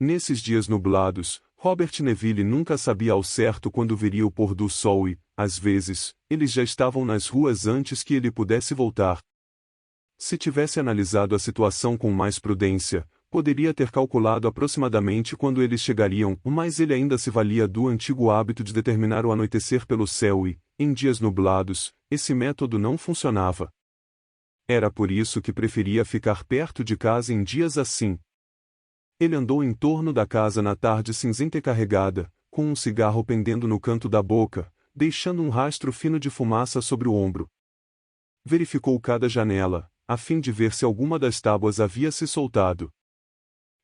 Nesses dias nublados, Robert Neville nunca sabia ao certo quando viria o pôr do sol e, às vezes, eles já estavam nas ruas antes que ele pudesse voltar. Se tivesse analisado a situação com mais prudência, poderia ter calculado aproximadamente quando eles chegariam, mas ele ainda se valia do antigo hábito de determinar o anoitecer pelo céu e, em dias nublados, esse método não funcionava. Era por isso que preferia ficar perto de casa em dias assim. Ele andou em torno da casa na tarde cinzenta e carregada, com um cigarro pendendo no canto da boca, deixando um rastro fino de fumaça sobre o ombro. Verificou cada janela, a fim de ver se alguma das tábuas havia se soltado.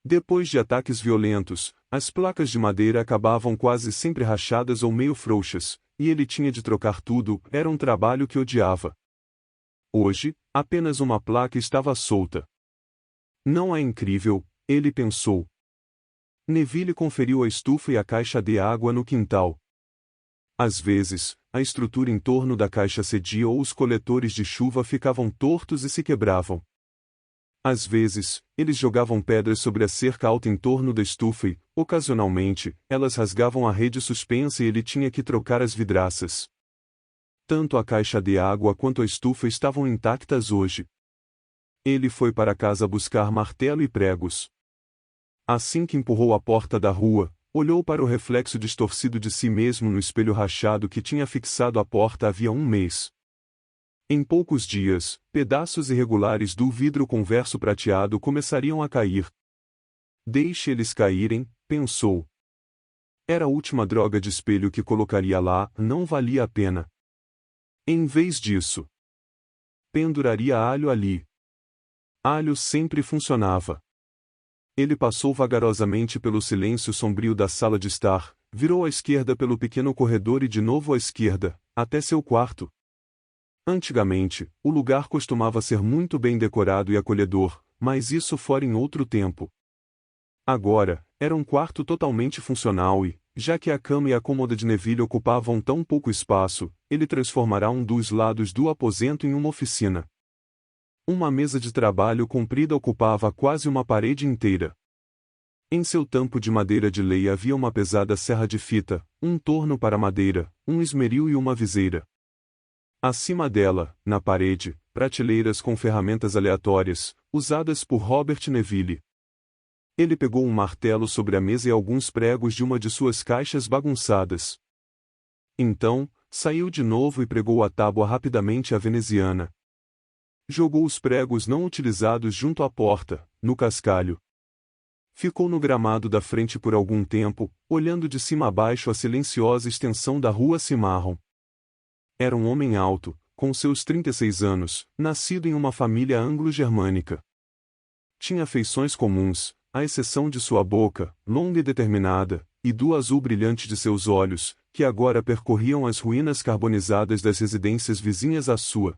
Depois de ataques violentos, as placas de madeira acabavam quase sempre rachadas ou meio frouxas, e ele tinha de trocar tudo, era um trabalho que odiava. Hoje, apenas uma placa estava solta. Não é incrível, ele pensou. Neville conferiu a estufa e a caixa de água no quintal. Às vezes, a estrutura em torno da caixa cedia ou os coletores de chuva ficavam tortos e se quebravam. Às vezes, eles jogavam pedras sobre a cerca alta em torno da estufa e, ocasionalmente, elas rasgavam a rede suspensa e ele tinha que trocar as vidraças. Tanto a caixa de água quanto a estufa estavam intactas hoje. Ele foi para casa buscar martelo e pregos. Assim que empurrou a porta da rua, olhou para o reflexo distorcido de si mesmo no espelho rachado que tinha fixado a porta havia um mês. Em poucos dias, pedaços irregulares do vidro com verso prateado começariam a cair. Deixe eles caírem, pensou. Era a última droga de espelho que colocaria lá, não valia a pena. Em vez disso, penduraria alho ali. Alho sempre funcionava. Ele passou vagarosamente pelo silêncio sombrio da sala de estar, virou à esquerda pelo pequeno corredor e de novo à esquerda, até seu quarto. Antigamente, o lugar costumava ser muito bem decorado e acolhedor, mas isso fora em outro tempo. Agora, era um quarto totalmente funcional e, já que a cama e a cômoda de Neville ocupavam tão pouco espaço, ele transformará um dos lados do aposento em uma oficina. Uma mesa de trabalho comprida ocupava quase uma parede inteira. Em seu tampo de madeira de lei havia uma pesada serra de fita, um torno para madeira, um esmeril e uma viseira. Acima dela, na parede, prateleiras com ferramentas aleatórias, usadas por Robert Neville. Ele pegou um martelo sobre a mesa e alguns pregos de uma de suas caixas bagunçadas. Então, saiu de novo e pregou a tábua rapidamente à veneziana. Jogou os pregos não utilizados junto à porta, no cascalho. Ficou no gramado da frente por algum tempo, olhando de cima a baixo a silenciosa extensão da rua Cimarron. Era um homem alto, com seus 36 anos, nascido em uma família anglo-germânica. Tinha feições comuns, à exceção de sua boca, longa e determinada, e do azul brilhante de seus olhos, que agora percorriam as ruínas carbonizadas das residências vizinhas à sua.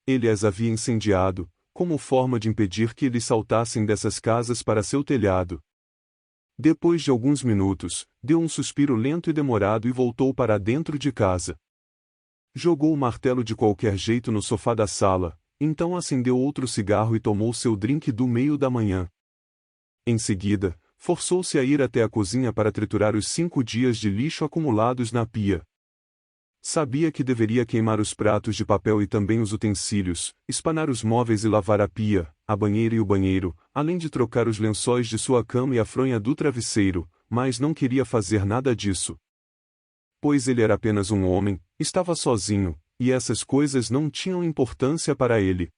Ele as havia incendiado, como forma de impedir que eles saltassem dessas casas para seu telhado. Depois de alguns minutos, deu um suspiro lento e demorado e voltou para dentro de casa. Jogou o martelo de qualquer jeito no sofá da sala, então acendeu outro cigarro e tomou seu drink do meio da manhã. Em seguida, forçou-se a ir até a cozinha para triturar os 5 dias de lixo acumulados na pia. Sabia que deveria queimar os pratos de papel e também os utensílios, espanar os móveis e lavar a pia, a banheira e o banheiro, além de trocar os lençóis de sua cama e a fronha do travesseiro, mas não queria fazer nada disso. Pois ele era apenas um homem, estava sozinho, e essas coisas não tinham importância para ele.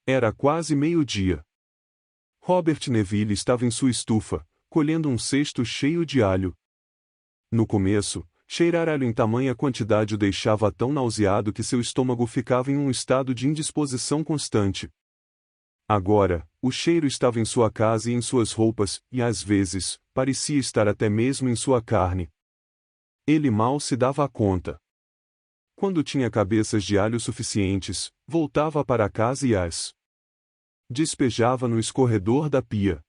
Era quase meio-dia. Robert Neville estava em sua estufa, colhendo um cesto cheio de alho. No começo, cheirar alho em tamanha quantidade o deixava tão nauseado que seu estômago ficava em um estado de indisposição constante. Agora, o cheiro estava em sua casa e em suas roupas, e às vezes, parecia estar até mesmo em sua carne. Ele mal se dava conta. Quando tinha cabeças de alho suficientes, voltava para casa e as despejava no escorredor da pia.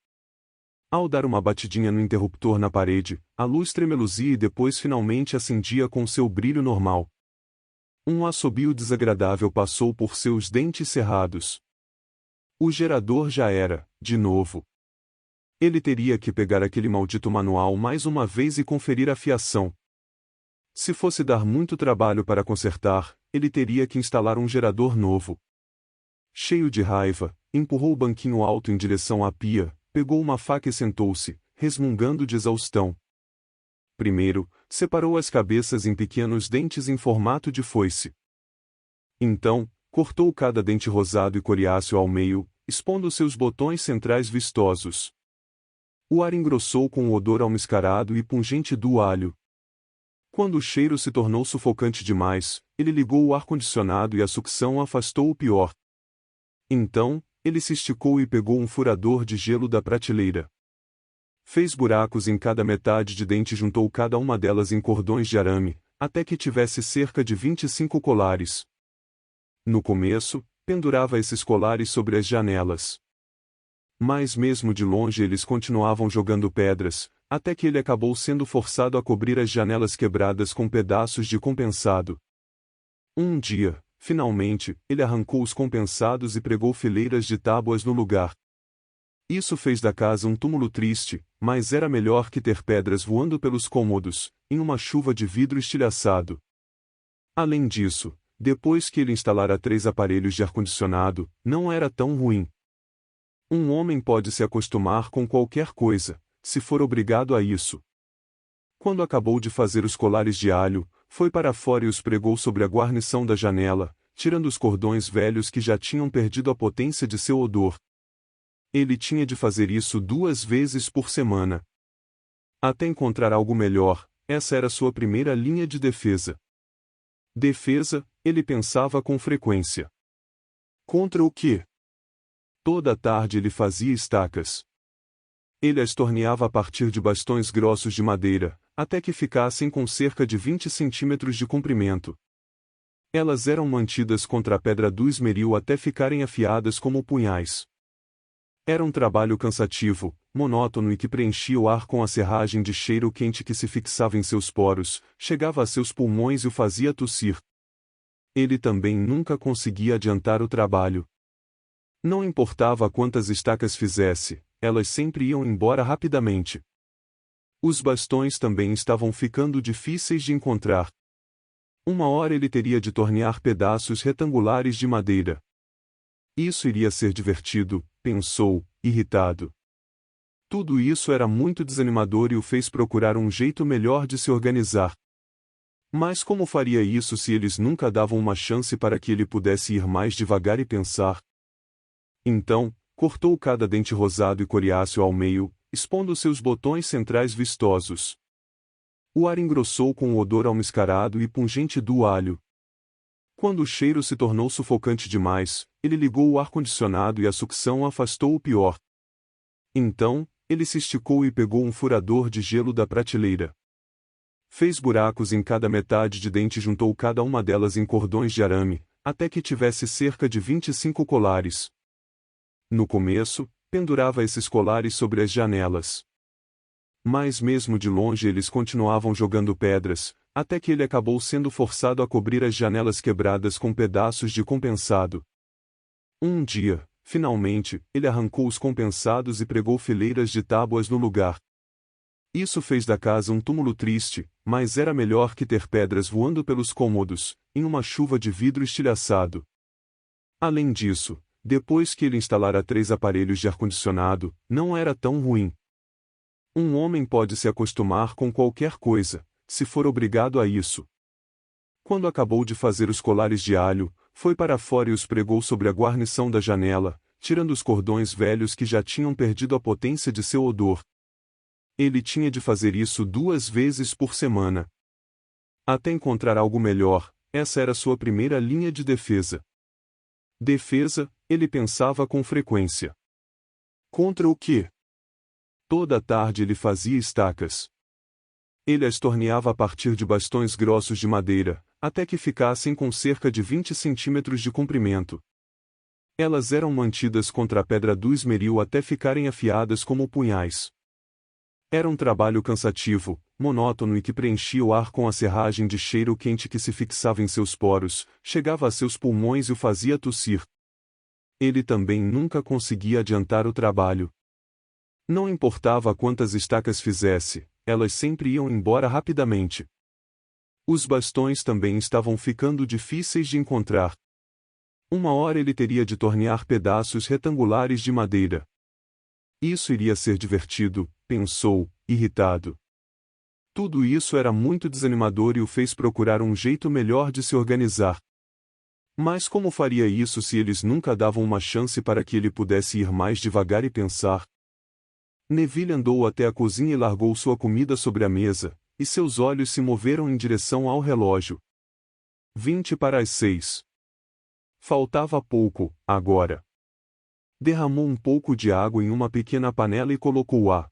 Ao dar uma batidinha no interruptor na parede, a luz tremeluzia e depois finalmente acendia com seu brilho normal. Um assobio desagradável passou por seus dentes cerrados. O gerador já era, de novo. Ele teria que pegar aquele maldito manual mais uma vez e conferir a fiação. Se fosse dar muito trabalho para consertar, ele teria que instalar um gerador novo. Cheio de raiva, empurrou o banquinho alto em direção à pia, pegou uma faca e sentou-se, resmungando de exaustão. Primeiro, separou as cabeças em pequenos dentes em formato de foice. Então, cortou cada dente rosado e coriáceo ao meio, expondo seus botões centrais vistosos. O ar engrossou com o odor almiscarado e pungente do alho. Quando o cheiro se tornou sufocante demais, ele ligou o ar-condicionado e a sucção afastou o pior. Então, ele se esticou e pegou um furador de gelo da prateleira. Fez buracos em cada metade de dente e juntou cada uma delas em cordões de arame, até que tivesse cerca de 25 colares. No começo, pendurava esses colares sobre as janelas. Mas mesmo de longe eles continuavam jogando pedras, até que ele acabou sendo forçado a cobrir as janelas quebradas com pedaços de compensado. Um dia, finalmente, ele arrancou os compensados e pregou fileiras de tábuas no lugar. Isso fez da casa um túmulo triste, mas era melhor que ter pedras voando pelos cômodos, em uma chuva de vidro estilhaçado. Além disso, depois que ele instalara 3 aparelhos de ar-condicionado, não era tão ruim. Um homem pode se acostumar com qualquer coisa, se for obrigado a isso. Quando acabou de fazer os colares de alho, foi para fora e os pregou sobre a guarnição da janela, tirando os cordões velhos que já tinham perdido a potência de seu odor. Ele tinha de fazer isso 2 vezes por semana. Até encontrar algo melhor, essa era sua primeira linha de defesa. Defesa, ele pensava com frequência. Contra o quê? Toda tarde ele fazia estacas. Ele as torneava a partir de bastões grossos de madeira, até que ficassem com cerca de 20 centímetros de comprimento. Elas eram mantidas contra a pedra do esmeril até ficarem afiadas como punhais. Era um trabalho cansativo, monótono e que preenchia o ar com a serragem de cheiro quente que se fixava em seus poros, chegava a seus pulmões e o fazia tossir. Ele também nunca conseguia adiantar o trabalho. Não importava quantas estacas fizesse, elas sempre iam embora rapidamente. Os bastões também estavam ficando difíceis de encontrar. Uma hora ele teria de tornear pedaços retangulares de madeira. Isso iria ser divertido, pensou, irritado. Tudo isso era muito desanimador e o fez procurar um jeito melhor de se organizar. Mas como faria isso se eles nunca davam uma chance para que ele pudesse ir mais devagar e pensar? Então, cortou cada dente rosado e coriáceo ao meio, expondo seus botões centrais vistosos. O ar engrossou com o odor almiscarado e pungente do alho. Quando o cheiro se tornou sufocante demais, ele ligou o ar-condicionado e a sucção afastou o pior. Então, ele se esticou e pegou um furador de gelo da prateleira. Fez buracos em cada metade de dente e juntou cada uma delas em cordões de arame, até que tivesse cerca de 25 colares. No começo, pendurava esses colares sobre as janelas. Mas mesmo de longe eles continuavam jogando pedras, até que ele acabou sendo forçado a cobrir as janelas quebradas com pedaços de compensado. Um dia, finalmente, ele arrancou os compensados e pregou fileiras de tábuas no lugar. Isso fez da casa um túmulo triste, mas era melhor que ter pedras voando pelos cômodos, em uma chuva de vidro estilhaçado. Além disso, depois que ele instalara 3 aparelhos de ar-condicionado, não era tão ruim. Um homem pode se acostumar com qualquer coisa, se for obrigado a isso. Quando acabou de fazer os colares de alho, foi para fora e os pregou sobre a guarnição da janela, tirando os cordões velhos que já tinham perdido a potência de seu odor. Ele tinha de fazer isso 2 vezes por semana. Até encontrar algo melhor, essa era sua primeira linha de defesa. Defesa, ele pensava com frequência. Contra o quê? Toda tarde ele fazia estacas. Ele as torneava a partir de bastões grossos de madeira, até que ficassem com cerca de 20 centímetros de comprimento. Elas eram mantidas contra a pedra do esmeril até ficarem afiadas como punhais. Era um trabalho cansativo, monótono e que preenchia o ar com a serragem de cheiro quente que se fixava em seus poros, chegava a seus pulmões e o fazia tossir. Ele também nunca conseguia adiantar o trabalho. Não importava quantas estacas fizesse, elas sempre iam embora rapidamente. Os bastões também estavam ficando difíceis de encontrar. Uma hora ele teria de tornear pedaços retangulares de madeira. Isso iria ser divertido, pensou, irritado. Tudo isso era muito desanimador e o fez procurar um jeito melhor de se organizar. Mas como faria isso se eles nunca davam uma chance para que ele pudesse ir mais devagar e pensar? Neville andou até a cozinha e largou sua comida sobre a mesa, e seus olhos se moveram em direção ao relógio. 6:20. Faltava pouco, agora. Derramou um pouco de água em uma pequena panela e colocou-a,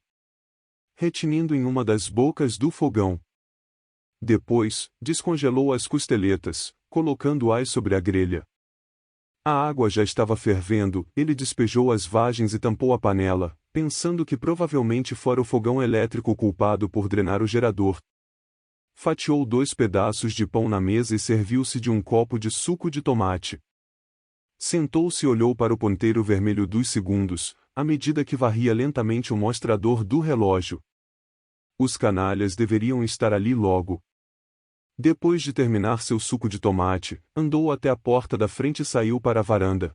retinindo em uma das bocas do fogão. Depois, descongelou as costeletas, colocando-as sobre a grelha. A água já estava fervendo, ele despejou as vagens e tampou a panela, pensando que provavelmente fora o fogão elétrico culpado por drenar o gerador. Fatiou 2 pedaços de pão na mesa e serviu-se de um copo de suco de tomate. Sentou-se e olhou para o ponteiro vermelho dos segundos, à medida que varria lentamente o mostrador do relógio. Os canalhas deveriam estar ali logo. Depois de terminar seu suco de tomate, andou até a porta da frente e saiu para a varanda.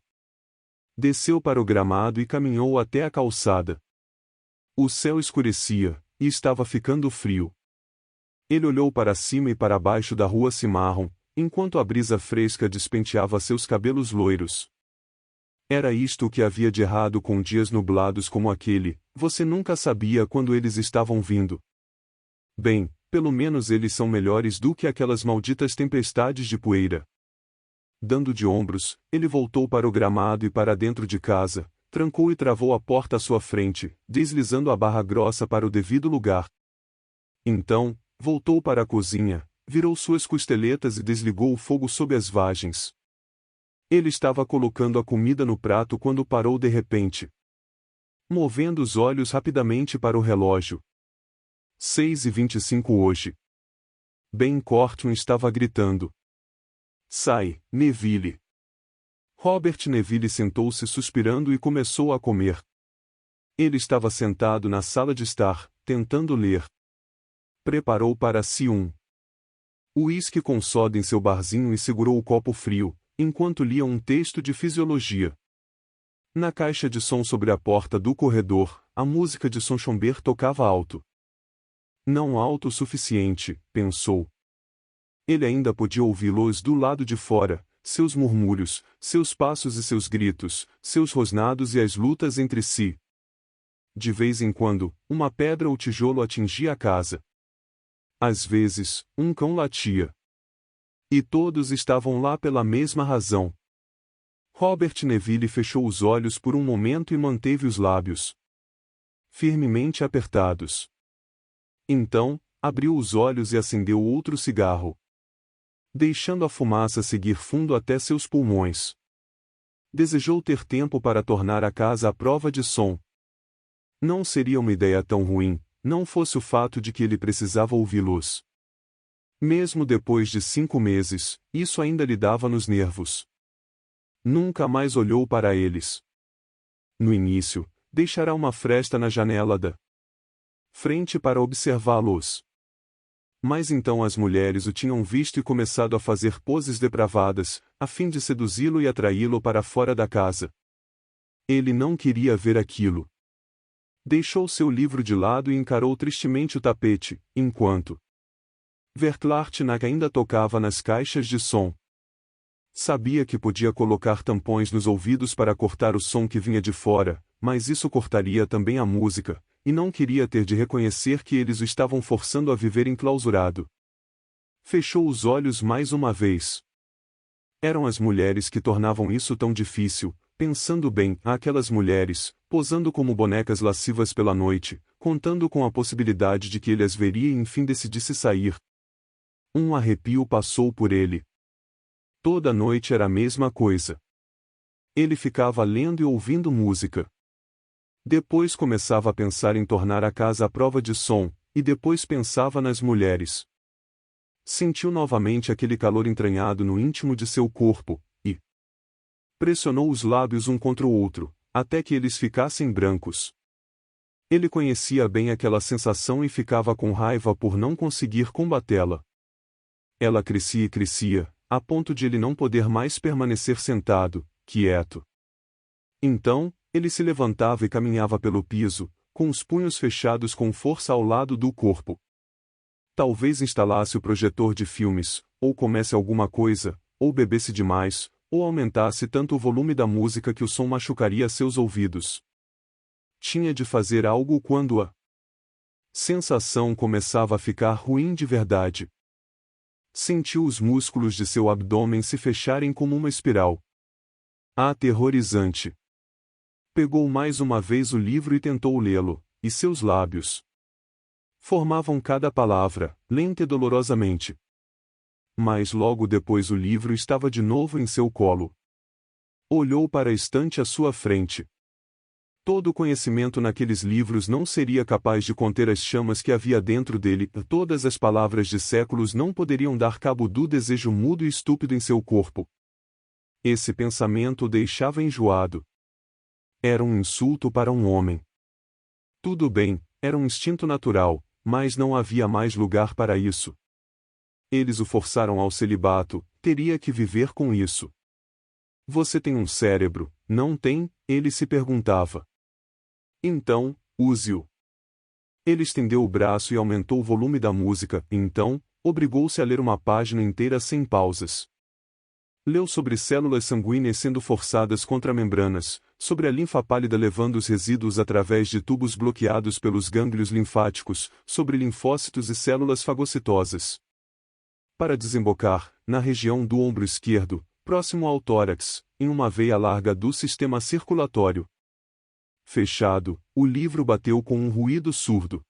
Desceu para o gramado e caminhou até a calçada. O céu escurecia, e estava ficando frio. Ele olhou para cima e para baixo da rua Cimarron, enquanto a brisa fresca despenteava seus cabelos loiros. Era isto o que havia de errado com dias nublados como aquele, você nunca sabia quando eles estavam vindo. Bem, pelo menos eles são melhores do que aquelas malditas tempestades de poeira. Dando de ombros, ele voltou para o gramado e para dentro de casa, trancou e travou a porta à sua frente, deslizando a barra grossa para o devido lugar. Então, voltou para a cozinha, virou suas costeletas e desligou o fogo sob as vagens. Ele estava colocando a comida no prato quando parou de repente, movendo os olhos rapidamente para o relógio. 6:25 hoje. Ben Cortun estava gritando. Sai, Neville. Robert Neville sentou-se suspirando e começou a comer. Ele estava sentado na sala de estar, tentando ler. Preparou para si um uísque com soda em seu barzinho e segurou o copo frio, enquanto lia um texto de fisiologia. Na caixa de som sobre a porta do corredor, a música de Sonchomber tocava alto. Não alto o suficiente, pensou. Ele ainda podia ouvi-los do lado de fora, seus murmúrios, seus passos e seus gritos, seus rosnados e as lutas entre si. De vez em quando, uma pedra ou tijolo atingia a casa. Às vezes, um cão latia. E todos estavam lá pela mesma razão. Robert Neville fechou os olhos por um momento e manteve os lábios firmemente apertados. Então, abriu os olhos e acendeu outro cigarro, deixando a fumaça seguir fundo até seus pulmões. Desejou ter tempo para tornar a casa à prova de som. Não seria uma ideia tão ruim, não fosse o fato de que ele precisava ouvi-los. Mesmo depois de 5 meses, isso ainda lhe dava nos nervos. Nunca mais olhou para eles. No início, deixará uma fresta na janela da frente para observá-los. Mas então as mulheres o tinham visto e começado a fazer poses depravadas, a fim de seduzi-lo e atraí-lo para fora da casa. Ele não queria ver aquilo. Deixou seu livro de lado e encarou tristemente o tapete, enquanto Vertlartnack ainda tocava nas caixas de som. Sabia que podia colocar tampões nos ouvidos para cortar o som que vinha de fora, mas isso cortaria também a música, e não queria ter de reconhecer que eles o estavam forçando a viver enclausurado. Fechou os olhos mais uma vez. Eram as mulheres que tornavam isso tão difícil, pensando bem, aquelas mulheres, posando como bonecas lascivas pela noite, contando com a possibilidade de que ele as veria e enfim decidisse sair. Um arrepio passou por ele. Toda noite era a mesma coisa. Ele ficava lendo e ouvindo música. Depois começava a pensar em tornar a casa à prova de som, e depois pensava nas mulheres. Sentiu novamente aquele calor entranhado no íntimo de seu corpo, e pressionou os lábios um contra o outro, até que eles ficassem brancos. Ele conhecia bem aquela sensação e ficava com raiva por não conseguir combatê-la. Ela crescia e crescia, a ponto de ele não poder mais permanecer sentado, quieto. Então, ele se levantava e caminhava pelo piso, com os punhos fechados com força ao lado do corpo. Talvez instalasse o projetor de filmes, ou comesse alguma coisa, ou bebesse demais, ou aumentasse tanto o volume da música que o som machucaria seus ouvidos. Tinha de fazer algo quando a sensação começava a ficar ruim de verdade. Sentiu os músculos de seu abdômen se fecharem como uma espiral. Aterrorizante. Pegou mais uma vez o livro e tentou lê-lo, e seus lábios formavam cada palavra, lenta e dolorosamente. Mas logo depois o livro estava de novo em seu colo. Olhou para a estante à sua frente. Todo o conhecimento naqueles livros não seria capaz de conter as chamas que havia dentro dele, todas as palavras de séculos não poderiam dar cabo do desejo mudo e estúpido em seu corpo. Esse pensamento o deixava enjoado. Era um insulto para um homem. Tudo bem, era um instinto natural, mas não havia mais lugar para isso. Eles o forçaram ao celibato, teria que viver com isso. Você tem um cérebro, não tem? Ele se perguntava. Então, use-o. Ele estendeu o braço e aumentou o volume da música, então, obrigou-se a ler uma página inteira sem pausas. Leu sobre células sanguíneas sendo forçadas contra membranas, sobre a linfa pálida levando os resíduos através de tubos bloqueados pelos gânglios linfáticos, sobre linfócitos e células fagocitosas. Para desembocar, na região do ombro esquerdo, próximo ao tórax, em uma veia larga do sistema circulatório. Fechado, o livro bateu com um ruído surdo.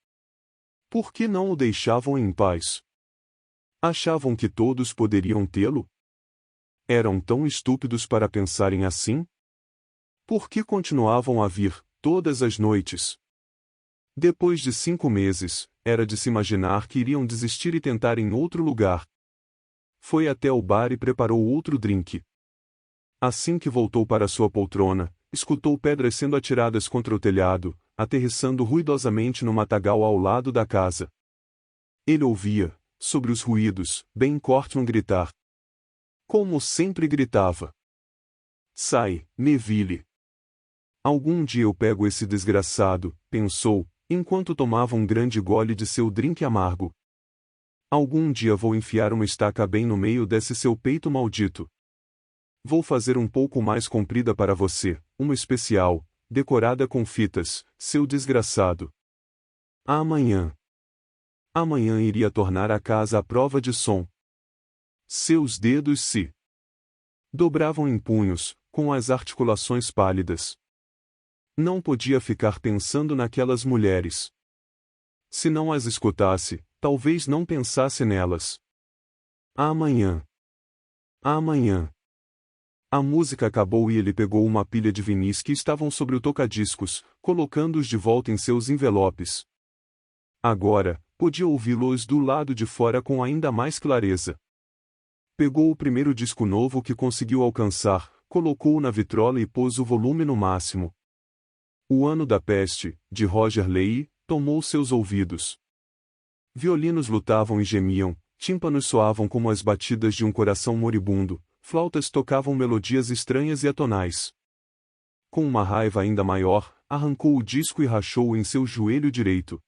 Por que não o deixavam em paz? Achavam que todos poderiam tê-lo? Eram tão estúpidos para pensarem assim? Por que continuavam a vir, todas as noites? Depois de 5 meses, era de se imaginar que iriam desistir e tentar em outro lugar. Foi até o bar e preparou outro drink. Assim que voltou para sua poltrona, escutou pedras sendo atiradas contra o telhado, aterrissando ruidosamente no matagal ao lado da casa. Ele ouvia, sobre os ruídos, Ben Cortlandt gritar. Como sempre gritava. Sai, Neville. Algum dia eu pego esse desgraçado, pensou, enquanto tomava um grande gole de seu drink amargo. Algum dia vou enfiar uma estaca bem no meio desse seu peito maldito. Vou fazer um pouco mais comprida para você, uma especial, decorada com fitas, seu desgraçado. Amanhã. Amanhã iria tornar a casa à prova de som. Seus dedos se dobravam em punhos, com as articulações pálidas. Não podia ficar pensando naquelas mulheres. Se não as escutasse, talvez não pensasse nelas. Amanhã. Amanhã. A música acabou e ele pegou uma pilha de vinis que estavam sobre o tocadiscos, colocando-os de volta em seus envelopes. Agora, podia ouvi-los do lado de fora com ainda mais clareza. Pegou o primeiro disco novo que conseguiu alcançar, colocou-o na vitrola e pôs o volume no máximo. O Ano da Peste, de Roger Leigh, tomou seus ouvidos. Violinos lutavam e gemiam, tímpanos soavam como as batidas de um coração moribundo, flautas tocavam melodias estranhas e atonais. Com uma raiva ainda maior, arrancou o disco e rachou-o em seu joelho direito.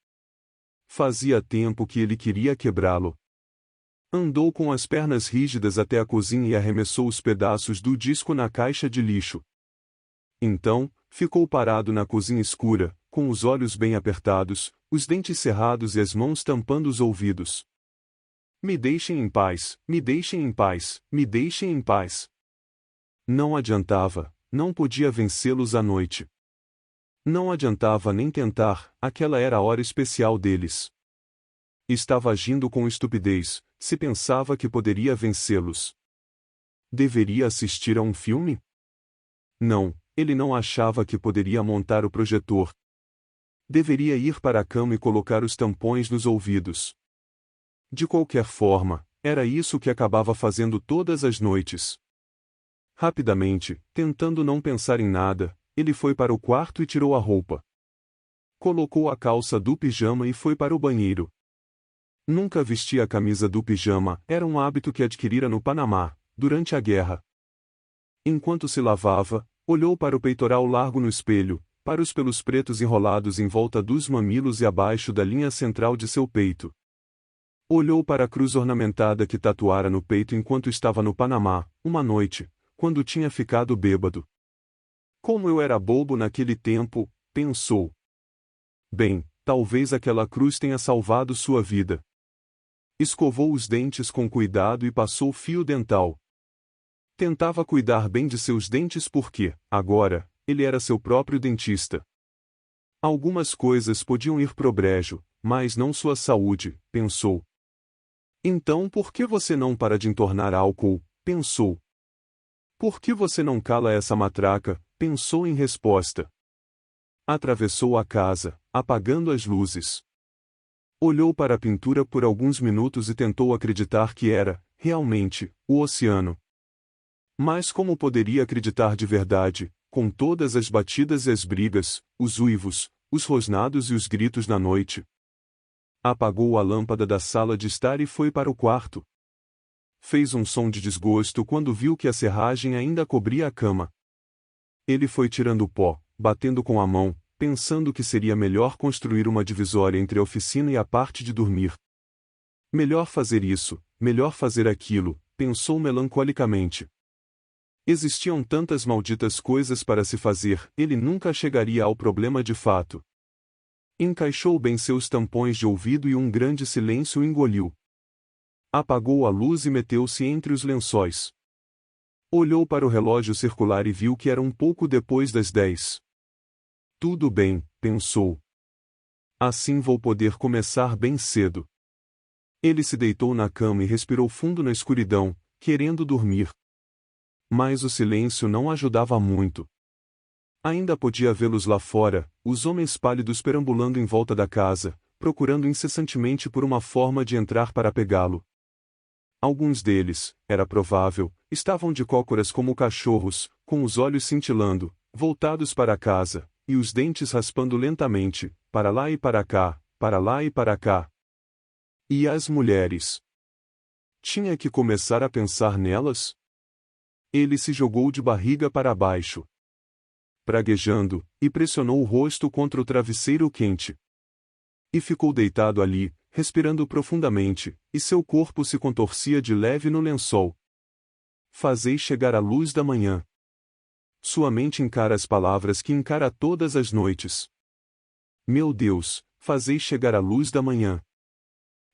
Fazia tempo que ele queria quebrá-lo. Andou com as pernas rígidas até a cozinha e arremessou os pedaços do disco na caixa de lixo. Então, ficou parado na cozinha escura, com os olhos bem apertados, os dentes cerrados e as mãos tampando os ouvidos. Me deixem em paz, me deixem em paz, me deixem em paz. Não adiantava, não podia vencê-los à noite. Não adiantava nem tentar, aquela era a hora especial deles. Estava agindo com estupidez, se pensava que poderia vencê-los. Deveria assistir a um filme? Não, ele não achava que poderia montar o projetor. Deveria ir para a cama e colocar os tampões nos ouvidos. De qualquer forma, era isso que acabava fazendo todas as noites. Rapidamente, tentando não pensar em nada, ele foi para o quarto e tirou a roupa. Colocou a calça do pijama e foi para o banheiro. Nunca vestia a camisa do pijama, era um hábito que adquirira no Panamá, durante a guerra. Enquanto se lavava, olhou para o peitoral largo no espelho, para os pelos pretos enrolados em volta dos mamilos e abaixo da linha central de seu peito. Olhou para a cruz ornamentada que tatuara no peito enquanto estava no Panamá, uma noite, quando tinha ficado bêbado. Como eu era bobo naquele tempo, pensou. Bem, talvez aquela cruz tenha salvado sua vida. Escovou os dentes com cuidado e passou fio dental. Tentava cuidar bem de seus dentes porque, agora, ele era seu próprio dentista. Algumas coisas podiam ir pro brejo, mas não sua saúde, pensou. Então por que você não para de entornar álcool, pensou. Por que você não cala essa matraca, pensou em resposta. Atravessou a casa, apagando as luzes. Olhou para a pintura por alguns minutos e tentou acreditar que era, realmente, o oceano. Mas como poderia acreditar de verdade, com todas as batidas e as brigas, os uivos, os rosnados e os gritos na noite? Apagou a lâmpada da sala de estar e foi para o quarto. Fez um som de desgosto quando viu que a serragem ainda cobria a cama. Ele foi tirando o pó, batendo com a mão, pensando que seria melhor construir uma divisória entre a oficina e a parte de dormir. Melhor fazer isso, melhor fazer aquilo, pensou melancolicamente. Existiam tantas malditas coisas para se fazer, ele nunca chegaria ao problema de fato. Encaixou bem seus tampões de ouvido e um grande silêncio o engoliu. Apagou a luz e meteu-se entre os lençóis. Olhou para o relógio circular e viu que era um pouco depois das 10. Tudo bem, pensou. Assim vou poder começar bem cedo. Ele se deitou na cama e respirou fundo na escuridão, querendo dormir. Mas o silêncio não ajudava muito. Ainda podia vê-los lá fora, os homens pálidos perambulando em volta da casa, procurando incessantemente por uma forma de entrar para pegá-lo. Alguns deles, era provável, estavam de cócoras como cachorros, com os olhos cintilando, voltados para a casa, e os dentes raspando lentamente, para lá e para cá, para lá e para cá. E as mulheres? Tinha que começar a pensar nelas? Ele se jogou de barriga para baixo, praguejando, e pressionou o rosto contra o travesseiro quente. E ficou deitado ali, respirando profundamente, e seu corpo se contorcia de leve no lençol. Fazei chegar a luz da manhã. Sua mente encara as palavras que encara todas as noites. Meu Deus, fazei chegar a luz da manhã.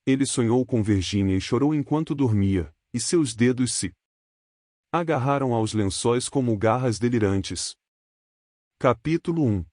Ele sonhou com Virgínia e chorou enquanto dormia, e seus dedos se agarraram aos lençóis como garras delirantes. Capítulo 1